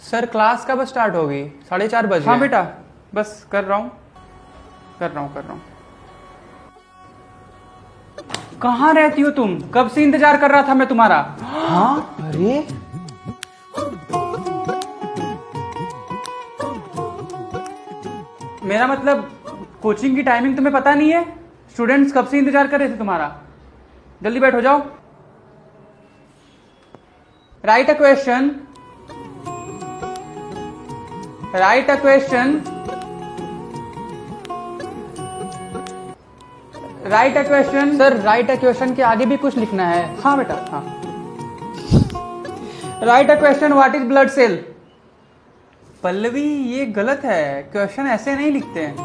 Sir class कब start होगी? 4:30 बजे। हाँ बेटा, बस कर रहा हूँ। कहाँ रहती हो तुम? कब से इंतजार कर रहा था मैं तुम्हारा। हाँ अरे मेरा मतलब कोचिंग की टाइमिंग तुम्हें पता नहीं है? स्टूडेंट्स कब से इंतजार कर रहे थे तुम्हारा। जल्दी बैठ, हो जाओ। Write a question. Write a question. Write a question. Sir write a question के आगे भी कुछ लिखना है। हाँ बेटा, हाँ। Write a question, what is blood cell? Pallavi, ये गलत है। क्वेश्चन ऐसे नहीं लिखते हैं।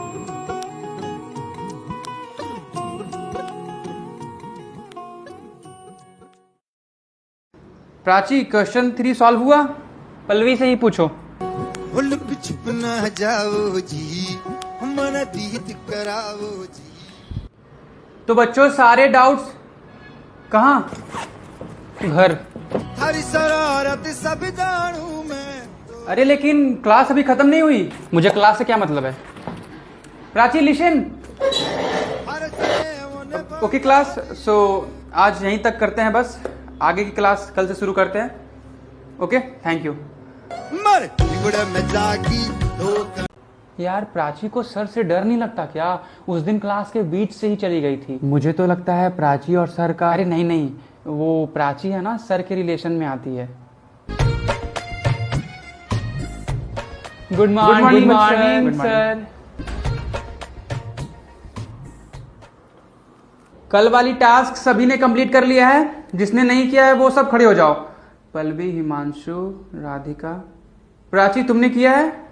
प्राची, क्वेश्चन 3 सॉल्व हुआ? पल्लवी से ही पूछो। छुप ना जाओ जी, मन दीद कराओ जी। तो बच्चों, सारे डाउट्स कहाँ? घर। हरी शरारत सब जानू मैं। अरे लेकिन क्लास अभी खत्म नहीं हुई। मुझे क्लास से क्या मतलब है? प्राची लिसन। ओके क्लास, सो आज यहीं तक करते हैं बस। आगे की क्लास कल से शुरू करते हैं। Okay, thank you. मर में जागी धोखा। यार, प्राची को सर से डर नहीं लगता क्या? उस दिन क्लास के बीच से ही चली गई थी। मुझे तो लगता है प्राची और सर का। अरे नहीं नहीं, वो प्राची है ना, सर के रिलेशन में आती है। Good morning sir. कल वाली टास्क सभी ने कंप्लीट कर लिया है? जिसने नहीं किया है वो सब खड़े हो जाओ। पल्लवी, हिमांशु, राधिका, प्राची, तुमने किया है?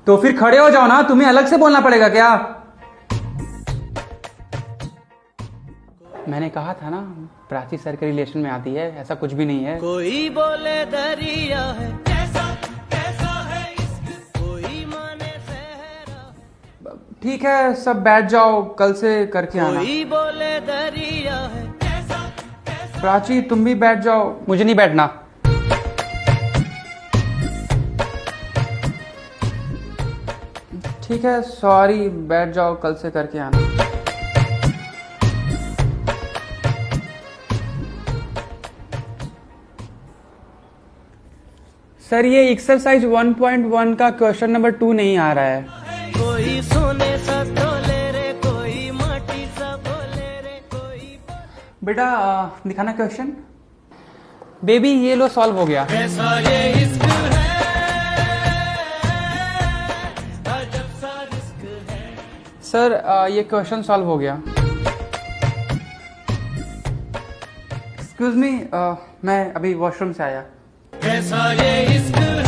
तो फिर खड़े हो जाओ ना, तुम्हें अलग से बोलना पड़ेगा क्या? मैंने कहा था ना, प्राची सर के रिलेशन में आती है। ऐसा कुछ भी नहीं है। कोई बोले दरिया है कैसा कैसा है इश्क, कोई माने सहरा। ठीक है, सब बैठ जाओ, कल से करके आना। कोई बोले दरिया है कैसा कैसा। प्राची, तुम भी बैठ जाओ। मुझे नहीं बैठना। ठीक है, सॉरी, बैठ जाओ, कल से करके आना। सर, ये एक्सरसाइज 1.1 का क्वेश्चन नंबर 2 नहीं आ रहा है। कोई सोने सा तोले रे, कोई माटी सा बोले रे, कोई। बेटा, दिखाना क्वेश्चन। बेबी, ये लो, सॉल्व हो गया। कैसा ये इश्क है, अजब सा रिस्क है। सर, ये क्वेश्चन सॉल्व हो गया। एक्सक्यूज मी, मैं अभी वॉशरूम से आया। कैसा ये इश्क है,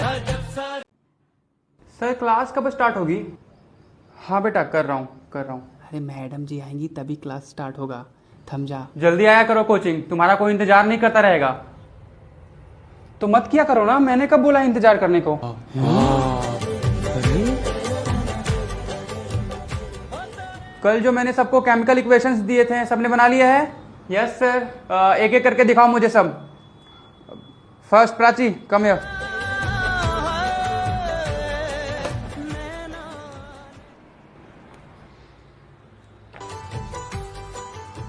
अजब सा। सर, क्लास कब स्टार्ट होगी? हाँ बेटा, कर रहा हूँ। अरे मैडम जी आएंगी तभी क्लास स्टार्ट होगा। थम जा। जल्दी आया करो कोचिंग, तुम्हारा कोई इंतजार नहीं करता रहेगा। तो मत किया करो ना, मैंने कब बोला इंतजार करने को? कल जो मैंने सबको केमिकल इक्वेशंस दिए थे, सबने बना लिया है? Yes sir. एक एक करके दिखाओ मुझे सब। First Prachi, come here.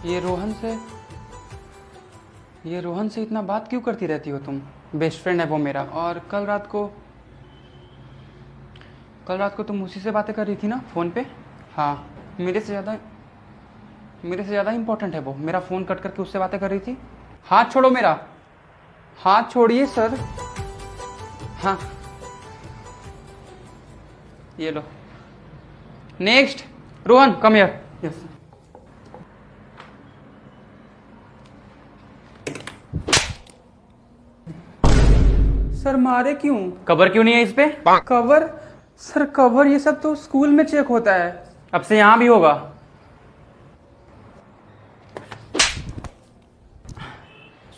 ये रोहन से इतना बात क्यों करती रहती हो तुम? बेस्ट फ्रेंड है वो मेरा। और कल रात को तुम उसी से बातें कर रही थी ना फोन पे? हाँ, मेरे से ज़्यादा इम्पोर्टेंट है वो। मेरा फ़ोन कट करके उससे बातें कर रही थी। हाथ छोड़ो मेरा। हाथ छोड़िए सर। हाँ, ये लो। Next, Rohan, come here. Yes sir. मारे क्यों? कवर क्यों नहीं है इस पे? कवर? सर कवर ये सब तो स्कूल में चेक होता है, अब से यहां भी होगा।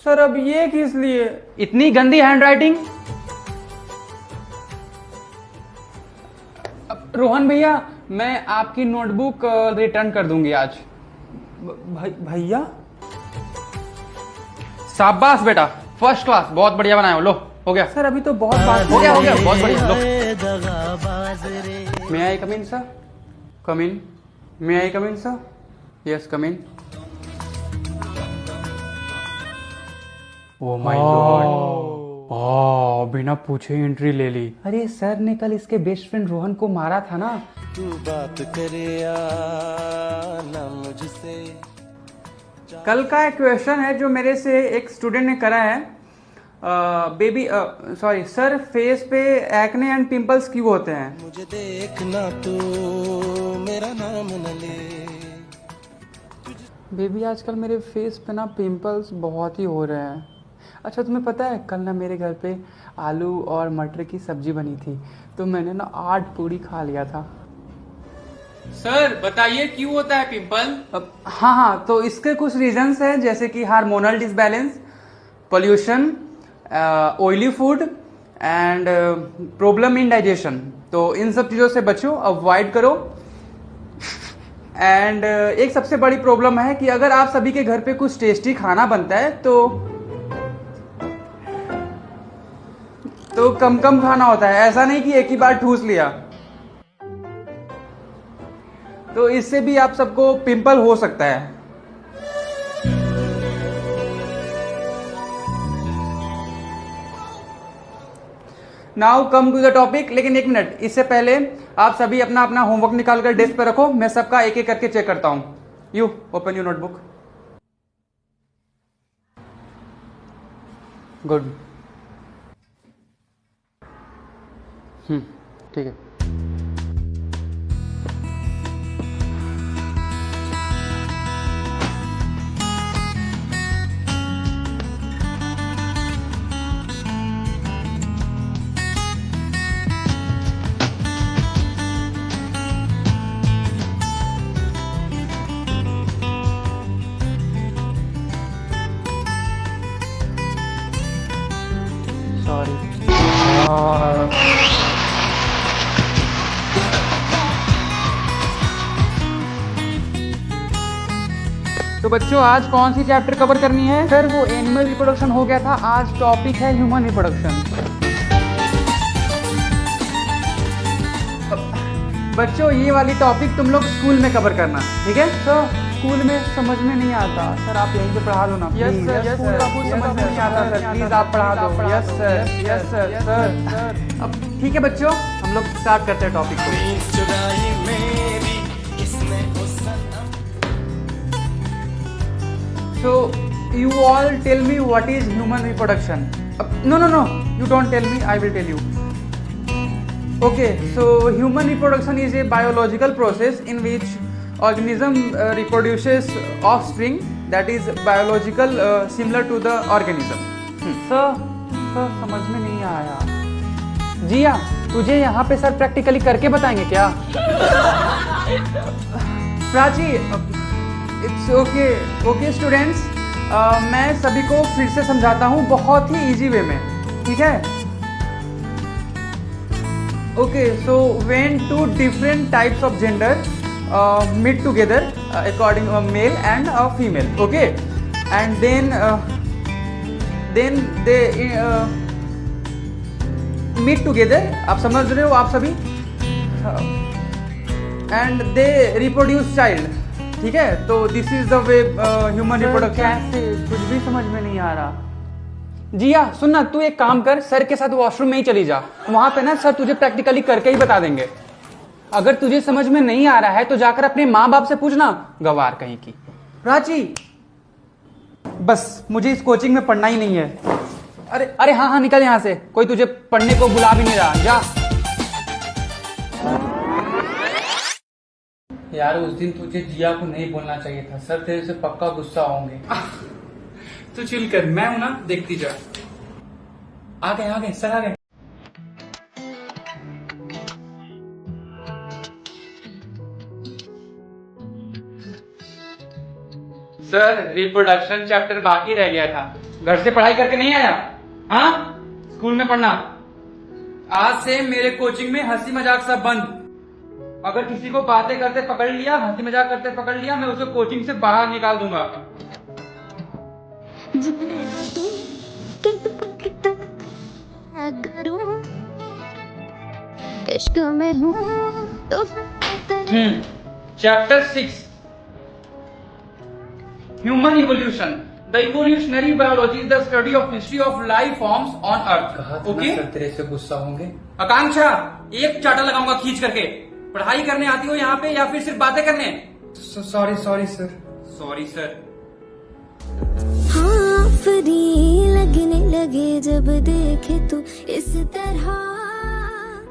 सर अब ये किस लिए? इतनी गंदी हैंडराइटिंग। रोहन भैया, मैं आपकी नोटबुक रिटर्न कर दूंगी आज। भैया? शाबाश बेटा, फर्स्ट क्लास, बहुत बढ़िया बनाए हो। लो हो गया सर अभी तो बहुत बात हो गया बहुत बढ़िया। लो दगाबाज रे may I come in sir? Come in. May I come in sir? Yes come in. Oh my god, बिना पूछे एंट्री ले ली। अरे सर ने कल इसके बेस्ट फ्रेंड रोहन को मारा था ना। तू बात करे या ना मुझसे। कल का एक क्वेश्चन है जो मेरे से एक स्टूडेंट ने करा है। बेबी सॉरी सर, फेस पे एक्ने एंड पिंपल्स क्यों होते हैं? मुझे देखना तू मेरा नाम न ले। बेबी आजकल मेरे फेस पे ना पिंपल्स बहुत ही हो रहे हैं। अच्छा तुम्हें पता है कल ना मेरे घर पे आलू और मटर की सब्जी बनी थी, तो मैंने ना 8 पूरी खा लिया था। सर बताइए क्यों होता है पिंपल? हाँ, तो इसके कुछ रीजंस हैं, जैसे कि hormonal disbalance, pollution, oily food and problem in digestion. तो इन सब चीज़ों से बचो, अवॉइड करो। एंड एक सबसे बड़ी प्रॉब्लम है कि अगर आप सभी के घर पे कुछ टेस्टी खाना बनता है तो कम कम खाना होता है, ऐसा नहीं कि एक ही बार ठूस लिया। तो इससे भी आप सबको पिंपल हो सकता है। Now come to the topic. लेकिन एक मिनट, इससे पहले आप सभी अपना अपना होमवर्क निकाल कर डेस्क पे रखो, मैं सबका एक एक करके चेक करता हूं। You open your notebook. Good. ठीक है। सॉरी। तो बच्चों आज कौन सी चैप्टर कवर करनी है? सर वो एनिमल रिप्रोडक्शन हो गया था, आज टॉपिक है ह्यूमन रिप्रोडक्शन। बच्चों ये वाली टॉपिक तुम लोग स्कूल में कवर करना, ठीक है? सर स्कूल में समझ में नहीं आता। सर आप यहीं पे पढ़ा दो ना। यस सर, स्कूल का कुछ समझ में नहीं आता सर, प्लीज आप पढ़ा दो। Yes sir, yes sir, sir. अब ठीक है बच्चों, हम लोग स्टार्ट करते हैं टॉपिक को। चुराई मेरी किसने हुस्न। So you all tell me what is human reproduction? No, you don't tell me, I will tell you. Okay, so human reproduction is a biological process in which organism reproduces offspring that is biological similar to the organism. Sir समझ में नहीं आया। जिया तुझे यहाँ पे sir practically करके बताएंगे क्या? प्राची, इट्स ओके स्टूडेंट्स, मैं सभी को फिर से समझाता हूँ बहुत ही इजी वे में, ठीक है? Okay, so when 2 different types of gender meet together according a male and a female, okay, and then they meet together, आप समझ रहे हो आप सभी, and they reproduce child, ठीक है? तो this is the way human reproduction. कुछ भी समझ में नहीं आ रहा। जिया सुनना, तू एक काम कर, सर के साथ वॉशरूम में ही चली जा, वहां पे ना सर तुझे प्रैक्टिकली करके ही बता देंगे। अगर तुझे समझ में नहीं आ रहा है तो जाकर अपने माँ बाप से पूछना, गवार कहीं की। प्राची बस मुझे इस कोचिंग में पढ़ना ही नहीं है। अरे हाँ निकल यहाँ से, कोई तुझे पढ़ने को बुला भी नहीं रहा, जा। यार उस दिन तुझे जिया को नहीं बोलना चाहिए था, सर तेरे से पक्का गुस्सा होंगे। तू चिल कर, मैं हूं ना, देखती जा। आ गए सर आ गए। सर रिप्रोडक्शन चैप्टर बाकी रह गया था, घर से पढ़ाई करके नहीं आया? हाँ स्कूल में पढ़ना। आज से मेरे कोचिंग में हंसी मजाक सब बंद। अगर किसी को बातें करते पकड़ लिया, हंसी मजाक करते पकड़ लिया, मैं उसे कोचिंग से बाहर निकाल दूंगा। करूं इश्क में हूँ तो chapter 6 human evolution the evolutionary biology is the study of history of life forms on earth. Okay, तेरे से गुस्सा होंगे। आकांक्षा एक चाटा लगाऊंगा खींच करके। पढ़ाई करने आती हो यहाँ पे या फिर सिर्फ बातें करने? Sorry sir. Sorry sir. हाँ फ्री लगने लगे जब देखे तू इस तरह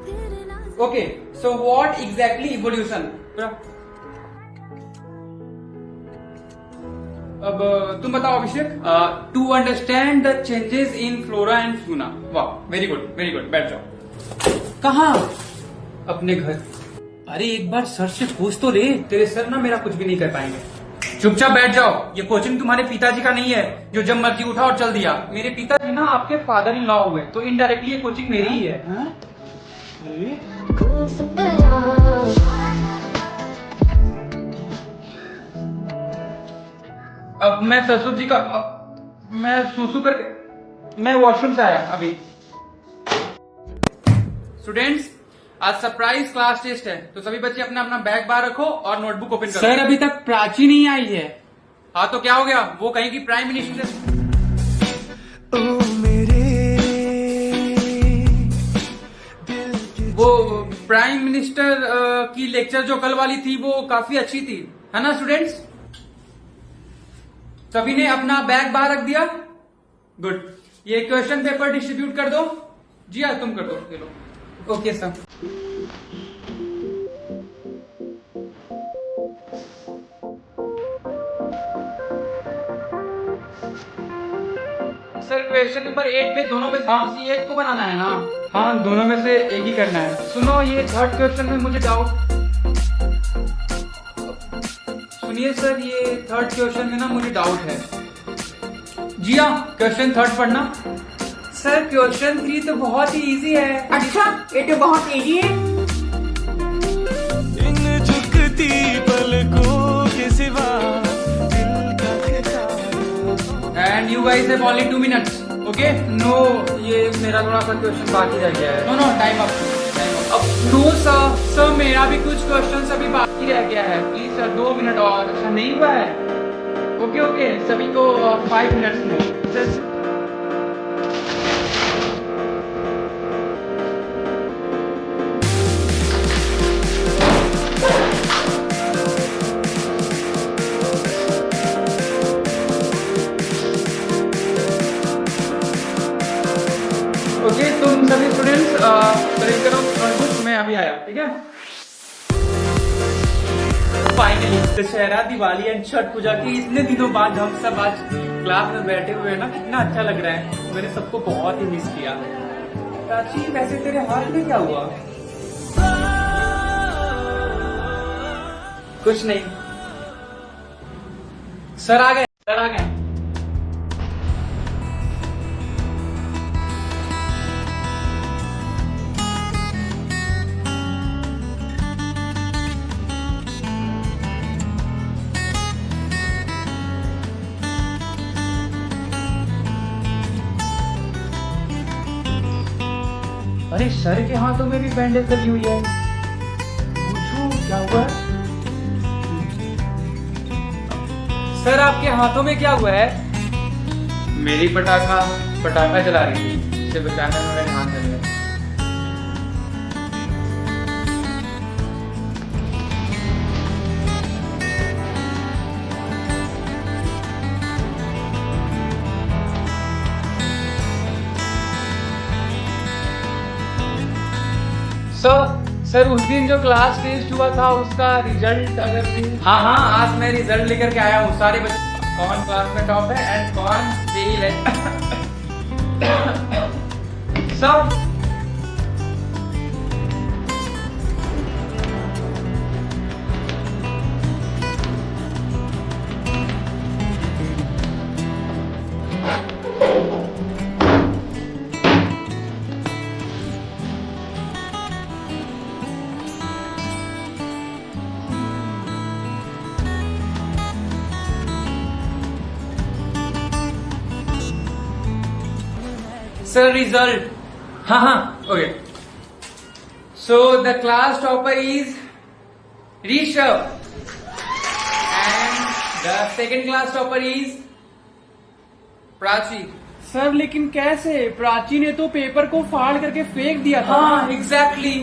फिर ना okay, so what exactly evolution? अब तुम बताओ Abhishek. To understand the changes in flora and fauna. वाह, वेरी गुड वेरी गुड। बैठ जाओ। कहाँ? अपने घर। अरे एक बार सर से पूछ तो ले, तेरे सर ना मेरा कुछ भी नहीं कर पाएंगे। चुपचाप बैठ जाओ। ये कोचिंग तुम्हारे पिताजी का नहीं है जो जब मर्जी उठा और चल दिया। मेरे पिताजी ना आपके फादर इन लॉ हुए, तो इनडायरेक्टली ये कोचिंग मेरी ही है। अरे अब मैं ससुर जी का मैं सुसु करके मैं वॉशरूम से आया अभी। स्टूडेंट्स, आज सरप्राइज क्लास टेस्ट है, तो सभी बच्चे अपना अपना बैग बाहर रखो और नोटबुक ओपन करो। सर अभी तक प्राची नहीं आई है। हाँ तो क्या हो गया? वो कहीं की प्राइम मिनिस्टर। ओ मेरे वो प्राइम मिनिस्टर की लेक्चर जो कल वाली थी वो काफी अच्छी थी, है ना स्टूडेंट्स? सभी ने अपना बैग बाहर रख दिया? गुड। ये क्वेश्चन पेपर डिस्ट्रीब्यूट कर दो। जी हाँ, तुम कर दो। चलो okay sir. Sir question number 8 में दोनों में से किसी एक को बनाना है ना? हाँ, दोनों में से एक ही करना है। सुनो, ये थर्ड क्वेश्चन में मुझे डाउट। सुनिए सर, ये थर्ड क्वेश्चन में ना मुझे डाउट है। जी हाँ, क्वेश्चन थर्ड पढ़ना। सर क्वेश्चन 3 तो बहुत ही इजी है। अच्छा, ये तो बहुत इजी है। इन झुकती पलकों के सिवा दिल का and you guys have only 2 minutes. Okay? No, ये मेरा थोड़ा सा क्वेश्चन बाकी रह गया है। No time up. No sir, मेरा भी कुछ क्वेश्चन अभी बाकी रह गया है। प्लीज सर 2 मिनट और। अच्छा नहीं हुआ है? ओके, सभी को 5 मिनट्स में सर। ओके, तुम सभी स्टूडेंट्स करेक्ट करो नोटबुक। मैं अभी आया, ठीक है? फाइनली दशहरा, दिवाली एंड छठ पूजा की इतने दिनों बाद हम सब आज क्लास में बैठे हुए हैं ना, कितना अच्छा लग रहा है। मैंने सबको बहुत ही मिस किया। प्राची, वैसे तेरे हाथ में क्या हुआ? कुछ नहीं। सर आ गए। अरे सर के हाथों में भी बैंडेज लगी हुई है। पूछूं क्या हुआ है? सर आपके हाथों में क्या हुआ है? मेरी पटाखा चला रही थी, इसे बचाने में मेरे हाथ जल गए। सर उस दिन जो क्लास टेस्ट हुआ था उसका रिजल्ट अगर हाँ, आज मैं रिजल्ट लेकर के आया हूँ। सारे बच्चे कौन क्लास में टॉप है एंड कौन फेल है। सब Sir, result. Okay. So the class topper is Rishabh, and the second class topper is Prachi. Sir लेकिन कैसे? प्राची ने तो पेपर को फाड़ करके फेंक दिया था। हाँ, एग्जैक्टली।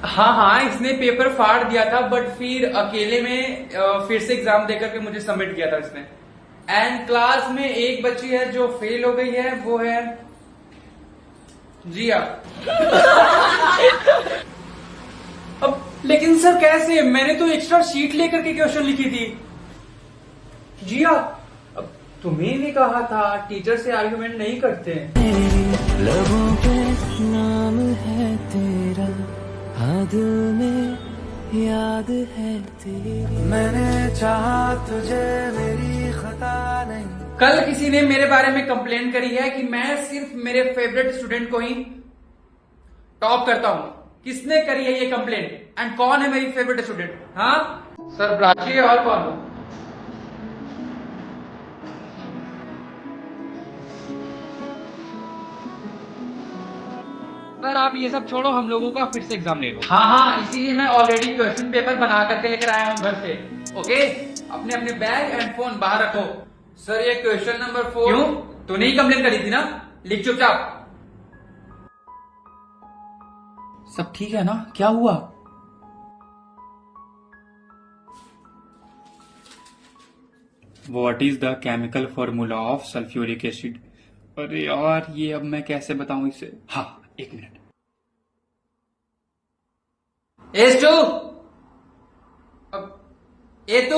हाँ, इसने पेपर फाड़ दिया था, बट फिर अकेले में फिर से एग्जाम देकर के मुझे सबमिट किया था इसने। एंड क्लास में एक बच्ची है जो फेल हो गई है, वो है जिया। अब लेकिन सर कैसे? मैंने तो एक्स्ट्रा शीट लेकर के क्वेश्चन लिखी थी। जिया, अब तुम्हें भी कहा था टीचर से आर्गुमेंट नहीं करते। लबों पे नाम है तेरा, हाँ दिल में याद है तेरी। मैंने चाहा तुझे, मेरी खता नहीं। कल किसी ने मेरे बारे में कंप्लेंट करी है कि मैं सिर्फ मेरे फेवरेट स्टूडेंट को ही टॉप करता हूं। किसने करी है ये कंप्लेंट एंड कौन है मेरी फेवरेट स्टूडेंट? हाँ सर, प्राची और कौन हो? सर आप ये सब छोड़ो, हम लोगों का फिर से एग्जाम ले लो। हाँ, इसीलिए मैं ऑलरेडी क्वेश्चन पेपर बना करके लेकर आया हूँ घर से। ओके, अपने अपने बैग एंड फोन बाहर रखो। सर ये क्वेश्चन नंबर 4। क्यों? तूने ही कंप्लेन करी थी ना? लिख चुपचाप। सब ठीक है ना? क्या हुआ? What is the chemical formula of sulfuric acid? अरे यार, ये अब मैं कैसे बताऊं इसे? हाँ, 1 minute. H2 A2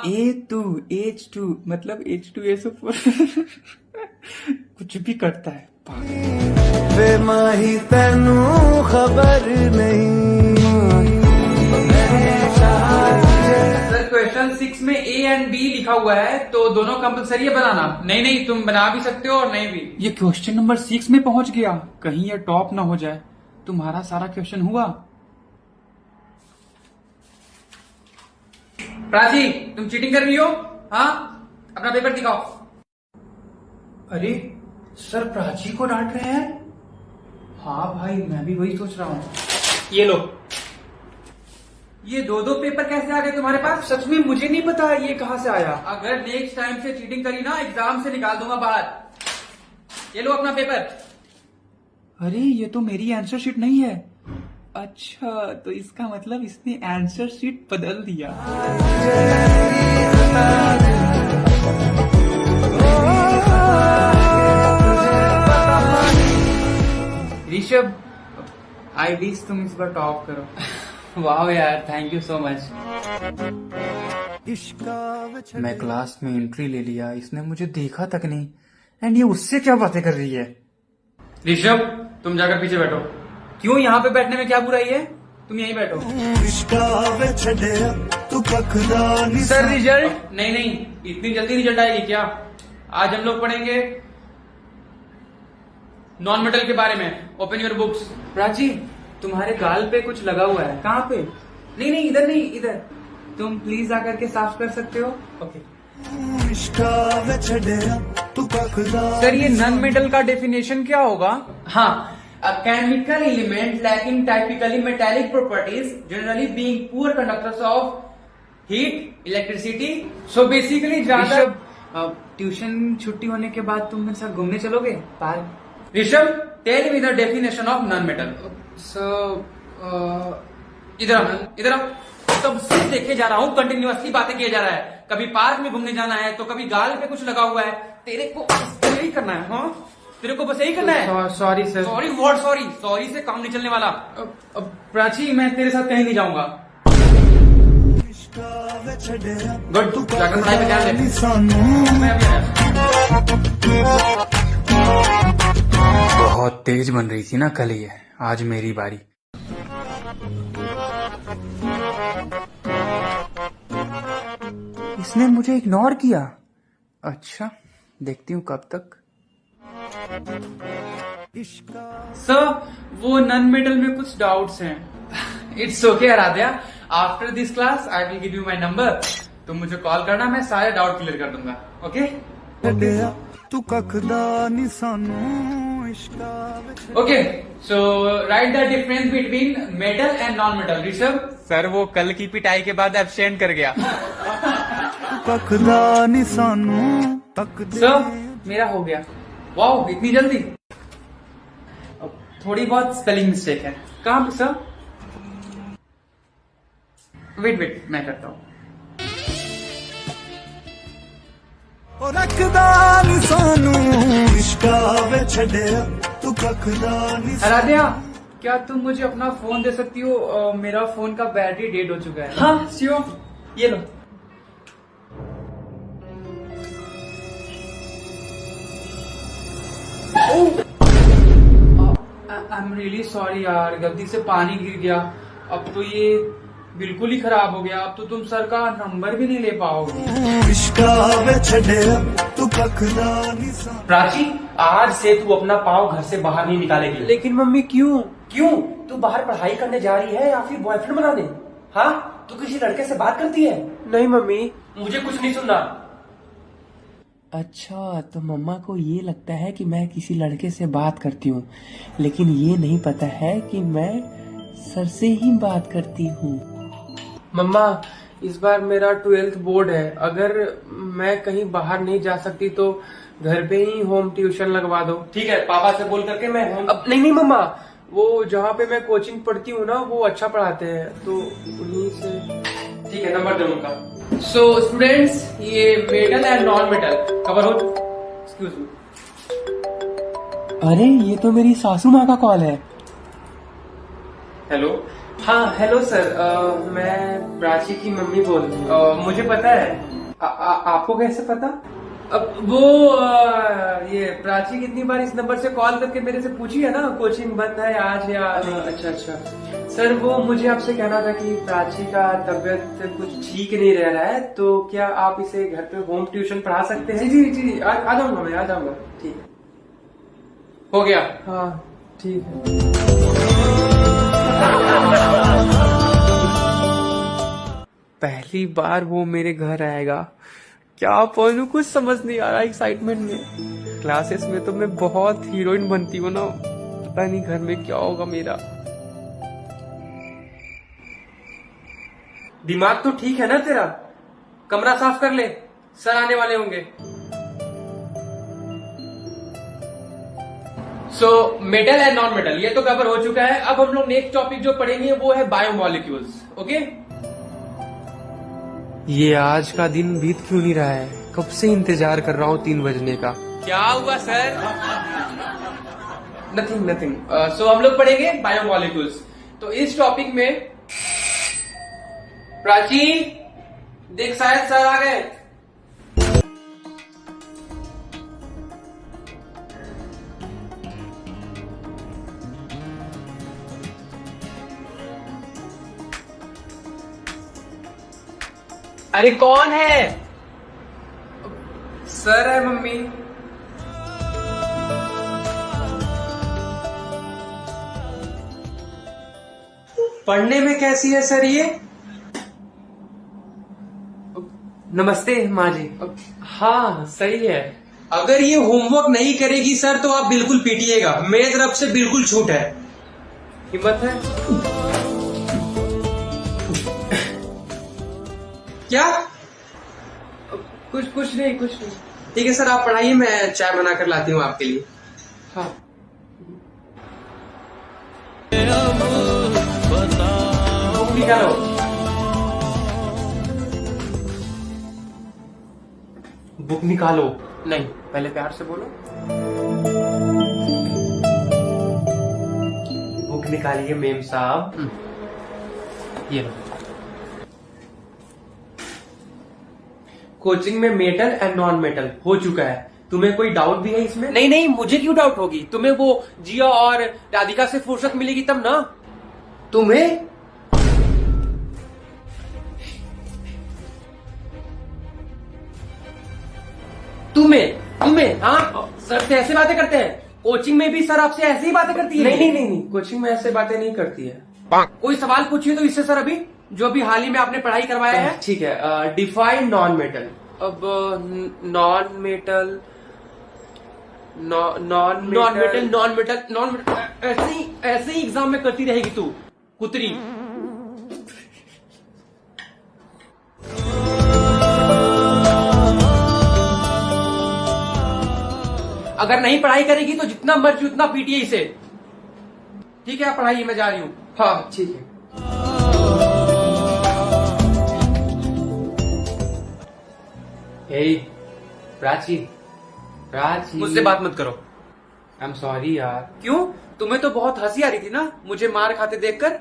A2 H2 मतलब H2SO4 कुछ भी करता है पागल। वे माही तेनू खबर नहीं। सर क्वेश्चन 6 में A एंड B लिखा हुआ है, तो दोनों कंपलसरी है बनाना। नहीं, तुम बना भी सकते हो और नहीं भी। ये क्वेश्चन नंबर 6 में पहुंच गया, कहीं ये टॉप ना हो जाए। तुम्हारा सारा क्वेश्चन हुआ? प्राची, तुम चीटिंग कर रही हो? हाँ, अपना पेपर दिखाओ। अरे सर, प्राची को डांट रहे हैं? हाँ भाई, मैं भी वही सोच रहा हूँ। ये लो। ये दो पेपर कैसे आ गए तुम्हारे पास? सच में मुझे नहीं पता ये कहाँ से आया। अगर नेक्स्ट टाइम से चीटिंग करी ना, एग्जाम से निकाल दूंगा बाहर। ये लो अपना पेपर। अरे ये तो मेरी आंसर शीट नहीं है। अच्छा, तो इसका मतलब इसने आंसर शीट बदल दिया। ऋषभ, आई विश तुम इस बार टॉप करो। वाह यार, थैंक यू सो मच। मैं क्लास में एंट्री ले लिया, इसने मुझे देखा तक नहीं, एंड ये उससे क्या बातें कर रही है? ऋषभ, तुम जाकर पीछे बैठो। क्यों? यहाँ पे बैठने में क्या बुराई है? तुम यहीं बैठो। Sir result? नहीं, इतनी जल्दी रिजल्ट आएगी क्या? आज हम लोग पढ़ेंगे नॉन मेटल के बारे में। Open your books. प्राची, तुम्हारे गाल पे कुछ लगा हुआ है। कहाँ पे? नहीं, इधर नहीं, इधर। तुम प्लीज आकर के साफ कर सकते हो? ओके। सर ये नॉन मेटल का डेफिनेशन क्या होगा? हाँ, a chemical element lacking typically metallic properties, generally being poor conductors of heat, electricity. So basically ज्यादा। ट्यूशन छुट्टी होने के बाद तुम मेरे साथ घूमने चलोगे park? Rishabh, tell me the definition of non metal. इधर आओ। तब से देखे जा रहा हूँ, कंटिन्यूअसली बातें किए जा रहा है। कभी पार्क में घूमने जाना है, तो कभी गाल पे कुछ लगा हुआ है। तेरे को यही करना है? हाँ, तेरे को बस यही करना है। Sorry sir. Sorry what? Sorry से काम नहीं चलने वाला। अब प्राची, मैं तेरे साथ कहीं नहीं जाऊंगा। गुड, तू जाकर पढ़ाई पे ध्यान दे। मैं अभी आया। बहुत तेज बन रही थी ना कल ये, आज मेरी बारी। इसने मुझे इग्नोर किया। अच्छा, देखती हूँ कब तक। सर, वो नॉन मेटल में कुछ डाउट्स हैं। It's okay Aaradhya, after this class I will give you my number. तुम मुझे कॉल करना, मैं सारे डाउट क्लियर कर दूंगा। ओके? तू कखदा नी सानू okay, so right the difference between metal and non metal. Rishabh sir वो कल की पिटाई के बाद एब्सेंट कर गया। सर मेरा हो गया। वाओ, इतनी जल्दी। थोड़ी बहुत स्पेलिंग मिस्टेक है। कहाँ पे सर? वेट मैं करता हूँ। आराध्या, क्या तुम मुझे अपना फोन दे सकती हो? मेरा फोन का बैटरी डेड हो चुका है। हाँ श्योर, ये लो। आई एम रियली सॉरी यार, गलती से पानी गिर गया। अब तो ये बिल्कुल ही खराब हो गया। अब तो तुम सर का नंबर भी नहीं ले पाओगे। प्राची, आज से तू अपना पाँव घर से बाहर नहीं निकालेगी। लेकिन मम्मी क्यों? क्यों? तू बाहर पढ़ाई करने जा रही है या फिर बॉयफ्रेंड बनाने? हाँ, तू किसी लड़के से बात करती है? नहीं मम्मी। मुझे कुछ नहीं सुनना। अच्छा, तो मम्मा को ये लगता है कि मैं किसी लड़के से बात करती हूँ, लेकिन ये नहीं पता है कि मैं सर से ही बात करती हूँ। मम्मा, इस बार मेरा 12th बोर्ड है। अगर मैं कहीं बाहर नहीं जा सकती तो घर पे ही होम ट्यूशन लगवा दो। ठीक है, पापा से बोल करके मैं हूँ। अब नहीं मम्मा, वो जहाँ पे मैं कोचिंग पढ़ती हूँ ना, वो अच्छा पढ़ाते हैं, तो उन्हीं से। ठीक है, नंबर दे उनका। सो स्टूडेंट्स, ये metal and non metal cover हो। Excuse me. अरे, ये तो मेरी सासू माँ का कॉल है। हेलो। हाँ हेलो सर, मैं प्राची की मम्मी बोल रही हूँ। मुझे पता है। आपको कैसे पता? अब वो ये प्राची कितनी बार इस नंबर से कॉल करके मेरे से पूछी है ना, कोचिंग बंद है आज या। अच्छा सर, वो मुझे आपसे कहना था कि प्राची का तबीयत कुछ ठीक नहीं रह रहा है, तो क्या आप इसे घर पे होम ट्यूशन पढ़ा सकते हैं? जी आ जाऊंगा मैं, आ जाऊंगा। ठीक है, हो गया। हाँ ठीक है। पहली बार वो मेरे घर आएगा, क्या पढ़ूं कुछ समझ नहीं आ रहा एक्साइटमेंट में। क्लासेस में तो मैं बहुत हीरोइन बनती हूँ ना, पता नहीं घर में क्या होगा मेरा। दिमाग तो ठीक है ना तेरा? कमरा साफ कर ले, सर आने वाले होंगे। So metal and non metal ये तो कवर हो चुका है। अब हम लोग नेक्स्ट टॉपिक जो पढ़ेंगे वो है बायोमोलिक्यूल्स। ओके, ये आज का दिन बीत क्यों नहीं रहा है? कब से इंतजार कर रहा हूँ 3 बजने का। क्या हुआ सर? नथिंग। सो हम लोग पढ़ेंगे बायोमोलिक्यूल्स। तो इस टॉपिक में प्राची देख, शायद सर आ गए। अरे कौन है? सर है मम्मी। पढ़ने में कैसी है सर ये? नमस्ते माँ जी। हाँ सही है। अगर ये होमवर्क नहीं करेगी सर तो आप बिल्कुल पीटिएगा। मेरी तरफ से बिल्कुल छूट है। हिम्मत है? क्या? कुछ नहीं। ठीक है सर, आप पढ़ाइए, मैं चाय बना कर लाती हूँ आपके लिए। हाँ। बुक निकालो। बुक निकालो। नहीं, पहले प्यार से बोलो। बुक निकालिए मेम साहब। ये लो। कोचिंग में मेटल एंड नॉन मेटल हो चुका है। तुम्हें कोई डाउट भी है इसमें? नहीं, मुझे क्यों डाउट होगी? तुम्हें वो जिया और राधिका से फुर्सत मिलेगी तब ना। तुम्हें? तुम्हें हाँ, सर से ऐसे बातें करते हैं? कोचिंग में भी सर आपसे ऐसे ही बातें करती है? नहीं, कोचिंग में ऐसे बातें नहीं करती है। कोई सवाल पूछिए तो इससे सर अभी जो अभी हाल ही में आपने पढ़ाई करवाया है। ठीक है, डिफाइन नॉन मेटल। अब नॉन मेटल नॉन मेटल ऐसे ही एग्जाम में करती रहेगी तू कुतरी। अगर नहीं पढ़ाई करेगी तो जितना मर्जी उतना पीटिए इसे। ठीक है, पढ़ाई मैं जा रही हूँ। हाँ ठीक है। प्राची, प्राची, मुझसे बात मत करो। आई एम सॉरी यार। क्यों? तुम्हें तो बहुत हंसी आ रही थी ना मुझे मार खाते देखकर।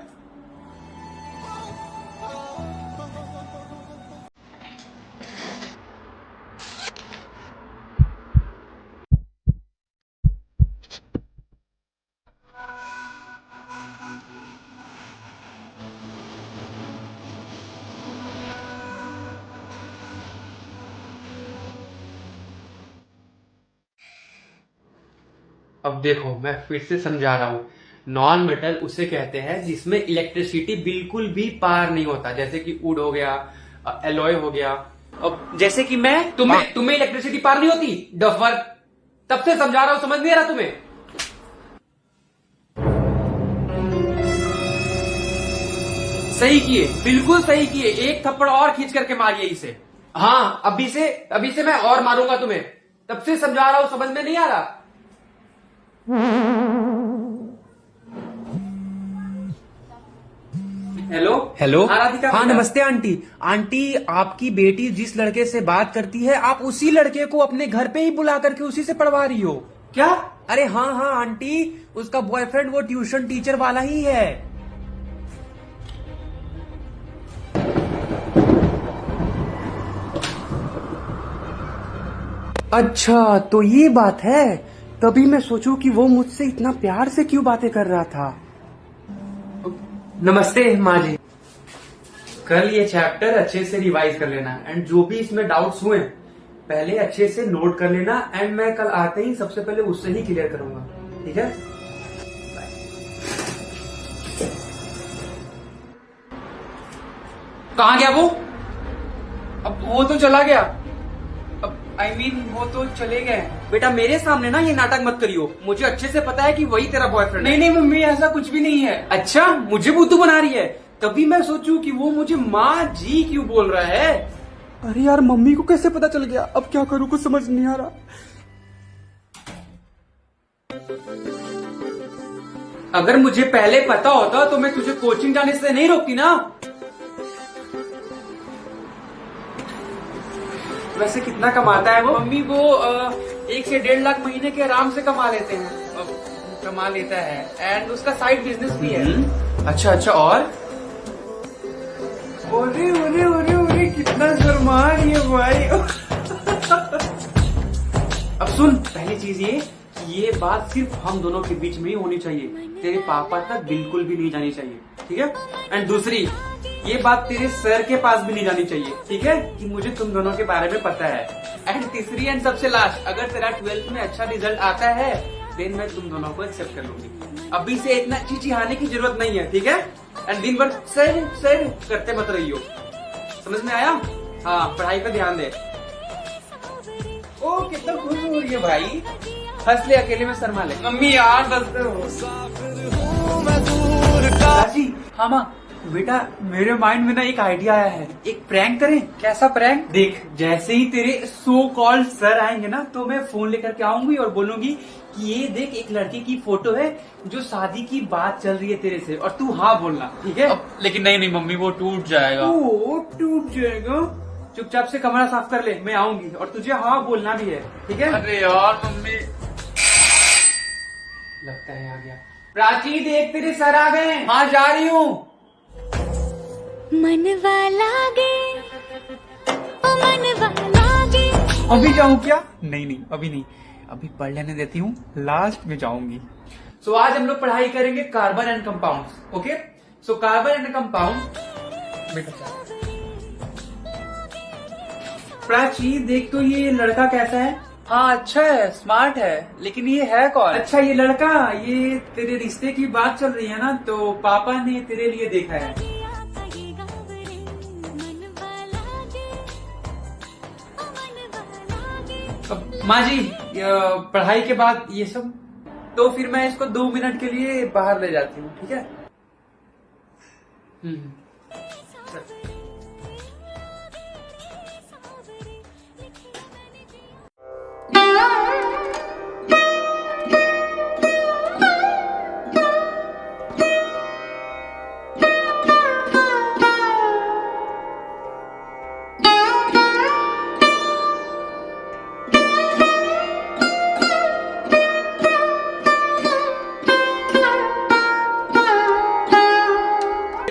अब देखो मैं फिर से समझा रहा हूँ, नॉन मेटल उसे कहते हैं जिसमें इलेक्ट्रिसिटी बिल्कुल भी पार नहीं होता, जैसे कि वुड हो गया, एलॉय हो गया। अब जैसे कि मैं तुम्हें इलेक्ट्रिसिटी पार नहीं होती डफर। तब से समझा रहा हूँ, समझ नहीं आ रहा तुम्हें? सही किए, बिल्कुल सही किए। एक थप्पड़ और खींच करके मारिए इसे। हाँ अभी से मैं और मारूंगा तुम्हें। तब से समझा रहा हूँ, समझ में नहीं आ रहा? Hello hello. हाँ राधिका। हाँ नमस्ते आंटी। आंटी आपकी बेटी जिस लड़के से बात करती है आप उसी लड़के को अपने घर पे ही बुला करके उसी से पढ़वा रही हो क्या? अरे हाँ हाँ आंटी, उसका बॉयफ्रेंड वो ट्यूशन टीचर वाला ही है। अच्छा तो ये बात है, तभी मैं सोचूं कि वो मुझसे इतना प्यार से क्यों बातें कर रहा था। नमस्ते माँ जी। कल ये चैप्टर अच्छे से रिवाइज कर लेना एंड जो भी इसमें डाउट्स हुए पहले अच्छे से नोट कर लेना एंड मैं कल आते ही सबसे पहले उससे ही क्लियर करूंगा। ठीक है? कहाँ गया वो? अब वो तो चला गया। अब I mean, वो तो चले गए। बेटा मेरे सामने ना ये नाटक मत करियो, मुझे अच्छे से पता है कि वही तेरा बॉयफ्रेंड है। नहीं मम्मी, ऐसा कुछ भी नहीं है। अच्छा, मुझे बुद्धू बना रही है। तभी मैं सोचूं कि वो मुझे माँ जी क्यों बोल रहा है। अरे यार मम्मी को कैसे पता चल गया? अब क्या करूं, कुछ समझ नहीं आ रहा। अगर मुझे पहले पता होता तो मैं तुझे कोचिंग जाने से नहीं रोकती ना। वैसे कितना कमाता है वो? मम्मी वो 1 से 1.5 लाख महीने के आराम से कमा लेते हैं। कमा लेता है एंड उसका साइड बिजनेस भी है। अच्छा और? ओरे कितना शर्मा रही है भाई। अब सुन, पहली चीज ये बात सिर्फ हम दोनों के बीच में ही होनी चाहिए, तेरे पापा तक बिल्कुल भी नहीं जानी चाहिए। ठीक है? एंड दूसरी, ये बात तेरे सर के पास भी नहीं जानी चाहिए। ठीक है? कि मुझे तुम दोनों के बारे में पता है। एंड तीसरी एंड सबसे लास्ट, अगर तेरा 12th में अच्छा रिजल्ट आता है देन मैं तुम दोनों को एक्सेप्ट कर लूंगी। अभी से इतना चिचिहाने की जरूरत नहीं है। ठीक है? एंड दिन भर सर करते मत रहियो। समझ में आया? हाँ, पढ़ाई पे ध्यान दे। ओ कितना खुश हो रही है भाई। हंस ले, अकेले में शर्मा ले। मम्मी यार हंसते हो। राजी, हाँ माँ। बेटा मेरे माइंड में ना एक आइडिया आया है, एक प्रैंक करें। कैसा प्रैंक? देख, जैसे ही तेरे सो कॉल्ड सर आएंगे ना तो मैं फोन लेकर के आऊंगी और बोलूंगी कि ये देख एक लड़की की फोटो है जो शादी की बात चल रही है तेरे से, और तू हाँ बोलना। ठीक है? लेकिन नहीं मम्मी, वो टूट जाएगा। ओ टूट जाएगा? चुपचाप से कमरा साफ कर ले, मैं आऊंगी, और तुझे हाँ बोलना भी है। ठीक है? अरे यार मम्मी। लगता है आ गया। प्राची देख तेरे सर आ गए। हाँ जा रही हूँ। मन वाला गे, ओ मन वाला गे। अभी जाऊँ क्या? नहीं अभी नहीं, अभी पढ़ लेने देती हूँ, लास्ट में जाऊंगी। सो आज हम लोग पढ़ाई करेंगे carbon and compounds. Okay? So carbon and compound. Prachi देख तो ये लड़का कैसा है? हाँ अच्छा है, स्मार्ट है, लेकिन ये है कौन? अच्छा ये लड़का, ये तेरे रिश्ते की बात चल रही है ना, तो पापा ने तेरे लिए देखा है। माँ जी पढ़ाई के बाद ये सब। तो फिर मैं इसको 2 मिनट के लिए बाहर ले जाती हूँ, ठीक है?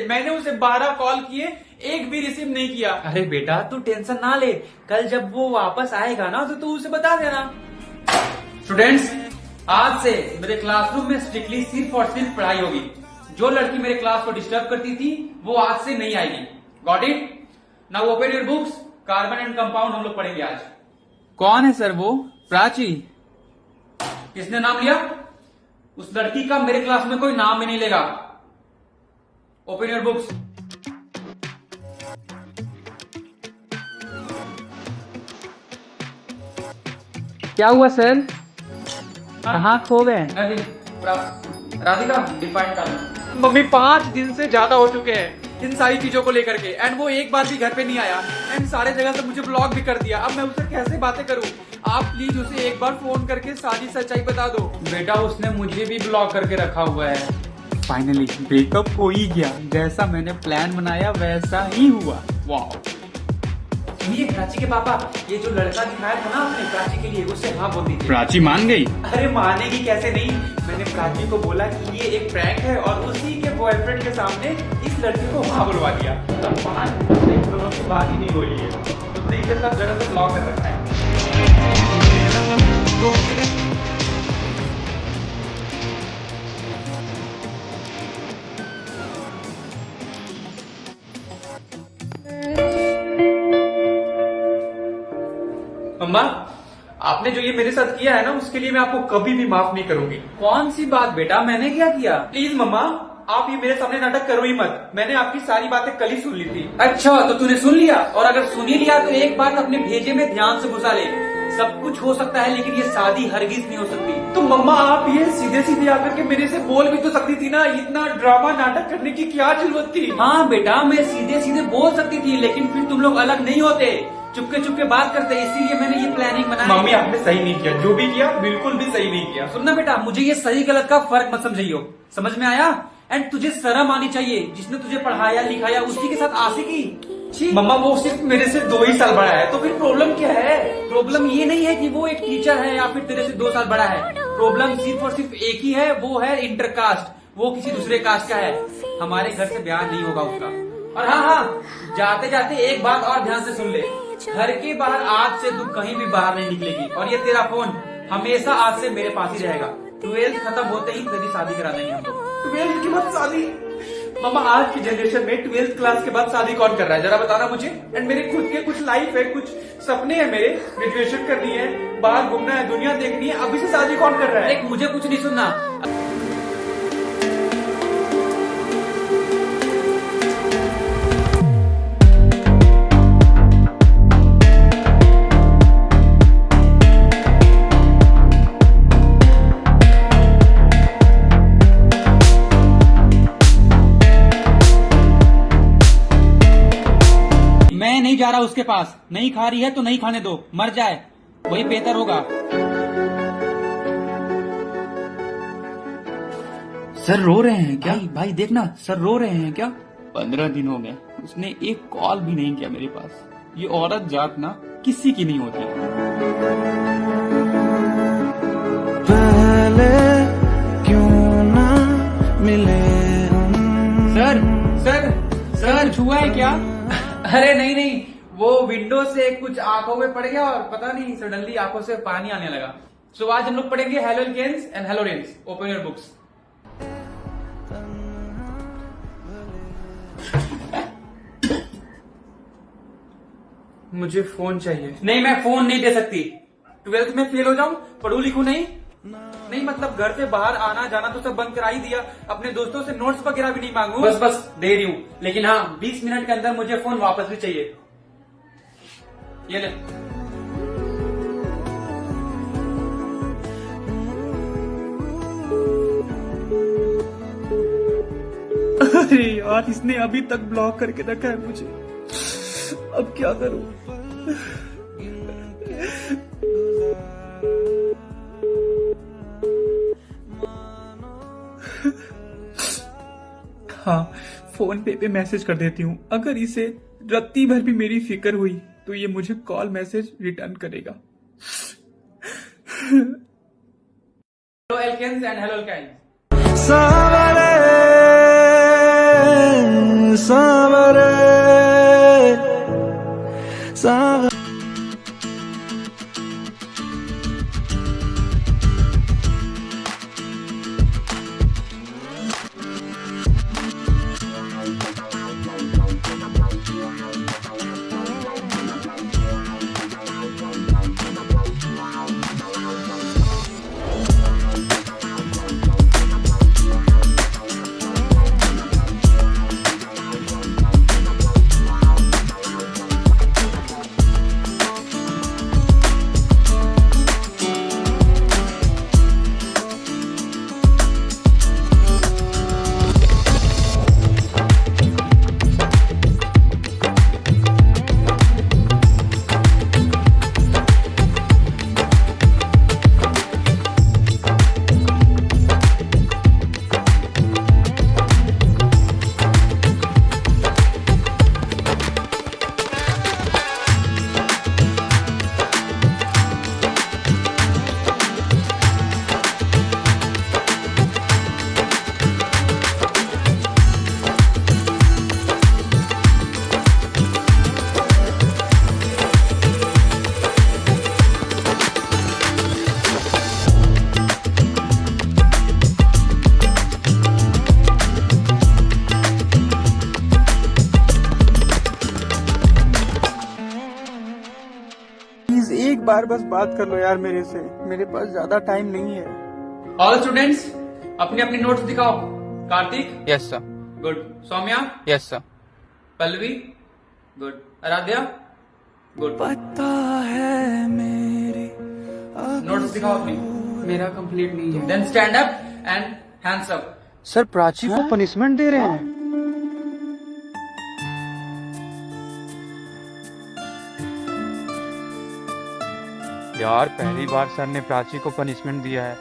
मैंने उसे 12 कॉल किए, एक भी रिसीव नहीं किया। अरे बेटा तू टेंशन ना ले, कल जब वो वापस आएगा ना तो तू उसे बता देना। स्टूडेंट्स, आज से मेरे क्लासरूम में स्ट्रिक्टली सिर्फ और सिर्फ पढ़ाई होगी। जो लड़की मेरे क्लास को डिस्टर्ब करती थी वो आज से नहीं आएगी। Got it? Now open your books. Carbon and compound हम लोग पढ़ेंगे आज। कौन है सर वो? प्राची। किसने नाम लिया? उस लड़की का मेरे क्लास में कोई नाम ही नहीं लेगा। Open your books. क्या हुआ सर? कहाँ खो गए? अरे राधिका, डिफाइन कर। मम्मी 5 दिन से ज्यादा हो चुके हैं इन सारी चीजों को लेकर के, एंड वो एक बार भी घर पे नहीं आया, एंड सारे जगह से मुझे ब्लॉक भी कर दिया। अब मैं उससे कैसे बातें करूं? आप प्लीज उसे एक बार फोन करके सारी सच्चाई बता दो। बेटा उसने मुझे भी ब्लॉक करके रखा हुआ है। फाइनली ब्रेकअप हो ही गया, जैसा मैंने प्लान बनाया वैसा ही हुआ। वाह। सुनिए प्राची के पापा, ये जो लड़का दिखाया था ना आपने प्राची के लिए, उससे हाँ बोल दीजिए। प्राची मान गई? अरे मानेगी कैसे नहीं, मैंने प्राची को बोला कि ये एक प्रैंक है और उसी के बॉयफ्रेंड के सामने इस लड़के को हाँ बुलवा दिया। तब 5 दोनों की बात ही नहीं बोली है, तो देखिए सब जगह से ब्लॉक कर रखा है। मम्मा, आपने जो ये मेरे साथ किया है ना उसके लिए मैं आपको कभी भी माफ नहीं करूंगी। कौन सी बात बेटा, मैंने क्या किया? प्लीज मम्मा, आप ये मेरे सामने नाटक करो ही मत। मैंने आपकी सारी बातें कल ही सुन ली थी। अच्छा, तो तूने सुन लिया? और अगर सुन ही लिया तो एक बात अपने भेजे में ध्यान से घुसा ले। सब कुछ हो सकता है लेकिन ये शादी हरगिज नहीं हो सकती। तो मम्मा आप ये सीधे सीधे आकर के मेरे से बोल भी तो सकती थी ना, इतना ड्रामा नाटक करने की क्या जरूरत थी? हाँ बेटा, मैं सीधे सीधे बोल सकती थी, लेकिन फिर तुम लोग अलग नहीं होते, चुपके चुपके बात करते, इसीलिए मैंने ये प्लानिंग बनाई। मम्मी आपने सही नहीं किया, जो भी किया बिल्कुल भी सही नहीं किया। सुनना बेटा, मुझे ये सही गलत का फर्क मत समझियो, समझ में आया? एंड तुझे शर्म आनी चाहिए, जिसने तुझे पढ़ाया लिखाया उसी के साथ आशिकी। मम्मा वो सिर्फ मेरे से 2 ही साल बड़ा है, तो फिर प्रॉब्लम क्या है? प्रॉब्लम ये नहीं है कि वो एक टीचर है या फिर तेरे से 2 साल बड़ा है। प्रॉब्लम सिर्फ और सिर्फ एक ही है, वो है इंटरकास्ट। वो किसी दूसरे कास्ट का है, हमारे घर से ब्याह नहीं होगा उसका। और हाँ, जाते जाते एक बात और ध्यान से सुन ले, घर के बाहर आज से तू कहीं भी बाहर नहीं निकलेगी, और ये तेरा फोन हमेशा आज से मेरे पास ही रहेगा। 12th खत्म होते ही तेरी शादी करा देंगे हम लोग। 12th के बाद शादी? मामा आज की जनरेशन में 12th क्लास के बाद शादी कौन कर रहा है, जरा बताना मुझे। एंड मेरे खुद के कुछ लाइफ है, कुछ सपने हैं मेरे, ग्रेजुएशन करनी है, बाहर घूमना है, दुनिया देखनी है, अभी से शादी कौन कर रहा है? मुझे कुछ नहीं सुनना। मैं नहीं जा रहा उसके पास, नहीं खा रही है तो नहीं खाने दो, मर जाए वही बेहतर होगा। सर रो रहे हैं क्या? भाई देखना, सर रो रहे हैं क्या? 15 दिन हो गए, उसने एक कॉल भी नहीं किया मेरे पास। ये औरत जात ना किसी की नहीं होती। पहले क्यों ना मिले हम। सर सर सर छुआ है क्या? अरे नहीं नहीं, वो विंडो से कुछ आंखों में पड़ गया और पता नहीं सडनली आंखों से पानी आने लगा। सो आज हम लोग पढ़ेंगे haloalkanes and haloarenes. Open your books. मुझे फोन चाहिए। नहीं, मैं फोन नहीं दे सकती। 12th में फेल हो जाऊं, पढ़ू लिखू नहीं? नहीं मतलब घर से बाहर आना जाना तो सब बंद करा ही दिया, अपने दोस्तों से नोट्स वगैरह भी नहीं मांगू। बस दे रही हूँ, लेकिन हाँ 20 मिनट के अंदर मुझे फोन वापस भी चाहिए। ये ले। अरे यार, इसने अभी तक ब्लॉक करके रखा है मुझे। अब क्या करूं? हाँ, फोन पे मैसेज कर देती हूँ। अगर इसे रत्ती भर भी मेरी फिक्र हुई तो ये मुझे कॉल मैसेज रिटर्न करेगा। Haloalkanes and haloalkynes. सावरे सावरे सावरे। प्लीज एक बार बस बात कर लो यार मेरे से, मेरे पास ज्यादा टाइम नहीं है। ऑल स्टूडेंट्स अपनी अपनी नोट्स दिखाओ। Kartik, yes sir. Good. Saumya, yes sir. Pallavi, good. Aaradhya, good. पता है मेरी नोट्स दिखाओ अपनी। मेरा कंप्लीट नहीं है। Then stand up and hands up. Sir Prachi को पनिशमेंट दे रहे हैं। यार पहली बार सर ने प्राची को पनिशमेंट दिया है।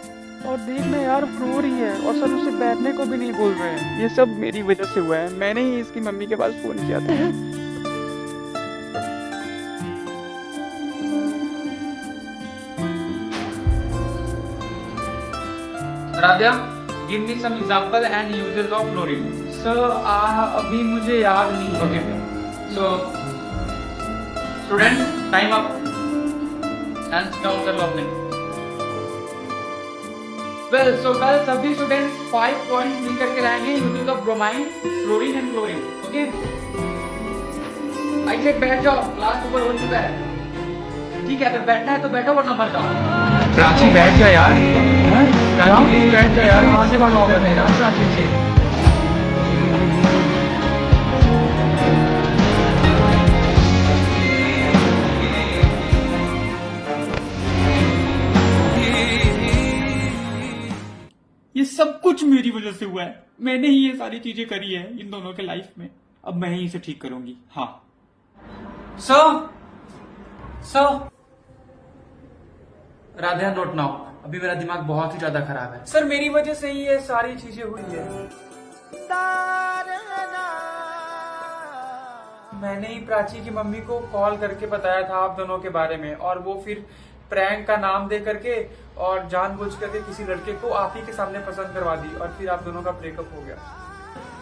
और देखना यार, रो रही है और सर उसे बैठने को भी नहीं बोल रहे हैं। ये सब मेरी वजह से हुआ है, मैंने ही इसकी मम्मी के पास फोन किया था। Aaradhya, give me some example and uses of fluorine. Sir अभी मुझे याद नहीं है। Okay, so student time up. Hands down कर लो अपने। वेल, सो कल सभी स्टूडेंट्स 5 पॉइंट्स मिल करके लाएंगे uses of bromine, fluorine and chlorine. Okay, I say बैठ जाओ, क्लास ऊपर हो चुका है। ठीक है, अगर बैठना है तो बैठो वरना मर जाओ। प्राची बैठ जा यार, प्राची बैठ जा यार, वहां से भागो मेरा प्राची से। ये सब कुछ मेरी वजह से हुआ है, मैंने ही ये सारी चीजें करी है इन दोनों के लाइफ में। अब मैं ही इसे ठीक करूंगी। हाँ सर राधा, नोट नाउ। अभी मेरा दिमाग बहुत ही ज्यादा खराब है। सर, मेरी वजह से ही ये सारी चीजें हुई है। मैंने ही प्राची की मम्मी को कॉल करके बताया था आप दोनों के बारे में, और वो फिर प्रैंक का नाम दे करके और जानबूझ करके किसी लड़के को आप ही के सामने पसंद करवा दी, और फिर आप दोनों का ब्रेकअप हो गया।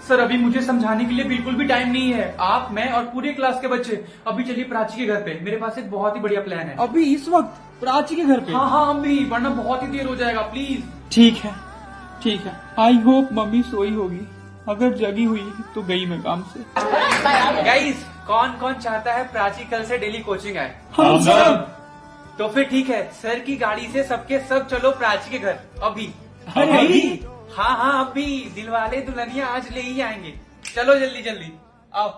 सर, अभी मुझे समझाने के लिए बिल्कुल भी टाइम नहीं है। आप, मैं और पूरे क्लास के बच्चे अभी चलिए प्राची के घर पे। मेरे पास एक बहुत ही बढ़िया प्लान है। अभी इस वक्त प्राची के घर पे? हाँ, हम भी, वरना बहुत ही देर हो जाएगा। प्लीज। ठीक है, ठीक है। आई होप मम्मी सोई होगी, अगर जगी हुई तो गई मैं काम से। गाइस, कौन कौन चाहता है प्राची कल से डेली कोचिंग आए? हम सब। तो फिर ठीक है, सर की गाड़ी से सबके सब चलो प्राची के घर अभी। अभी? हाँ, अभी। दिलवाले दुल्हनिया आज ले ही आएंगे। चलो जल्दी जल्दी आओ।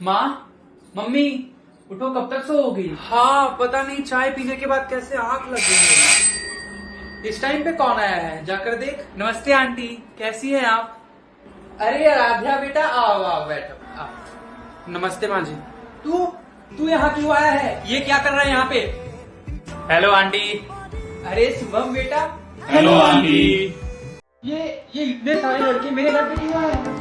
माँ, मम्मी, उठो, कब तक सोओगी? हाँ, पता नहीं चाय पीने के बाद कैसे आंख लग गई है। इस टाइम पे कौन आया है, जाकर देख। नमस्ते आंटी, कैसी हैं आप? अरे आराध्या बेटा, आओ आओ बैठो आओ। नमस्ते माँ जी। तू यहाँ क्यों आया है? ये क्या कर रहा है यहाँ पे? Hello aunty. अरे शुभम बेटा, हेलो आंटी। ये इतने सारे लड़के मेरे घर पे क्यों आए हैं?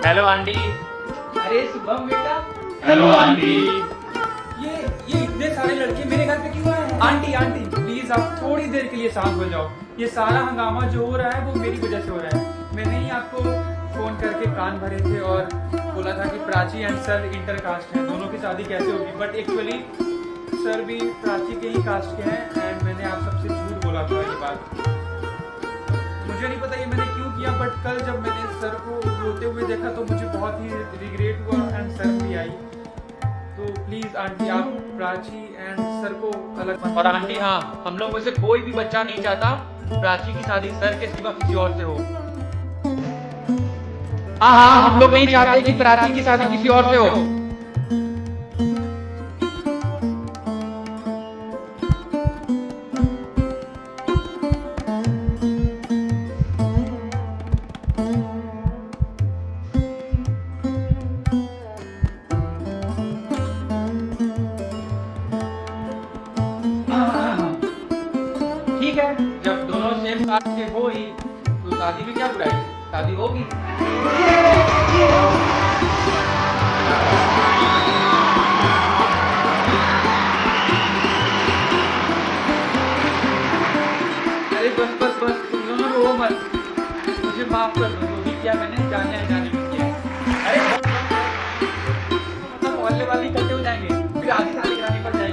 Hello aunty. अरे शुभम बेटा, हेलो आंटी। ये इतने सारे लड़के मेरे घर पे क्यों आए हैं? आंटी आंटी प्लीज आप थोड़ी देर के लिए शांत हो जाओ। ये सारा हंगामा जो हो रहा है वो मेरी वजह से हो रहा है। मैंने ही आपको फोन करके कान भरे थे और बोला था कि प्राची एंड सर इंटरकास्ट हैं, दोनों की शादी कैसे होगी। बट एक्चुअली सर भी प्राची के ही कास्ट के हैं एंड मैंने आप सबसे झूठ बोला था ये बात। मुझे नहीं पता ये मैंने क्यों किया, बट कल जब मैंने सर को रोते हुए देखा तो मुझे बहुत ही रिग्रेट हुआ एंड सर भी आई। तो प्लीज आंटी आप प्राची एंड सर को अलग मत। और आंटी हाँ, हम लोग में से कोई भी बच्चा नहीं चाहता प्राची की शादी सर के सिवा किसी और से हो। हाँ, हम लोग नहीं चाहते कि प्राची की शादी किसी और से हो। ठीक है, जब दोनों सेम कास्ट के हो ही तो शादी में क्या बुराई, शादी होगी। अरे बस बस बस तुम दोनों रो मत, मुझे माफ कर दो। जो भी किया मैंने जाने अनजाने में किया है। अरे मतलब मोहल्ले वाले इकट्ठे हो जाएंगे, फिर आधी शादी करानी पड़ जाएगी।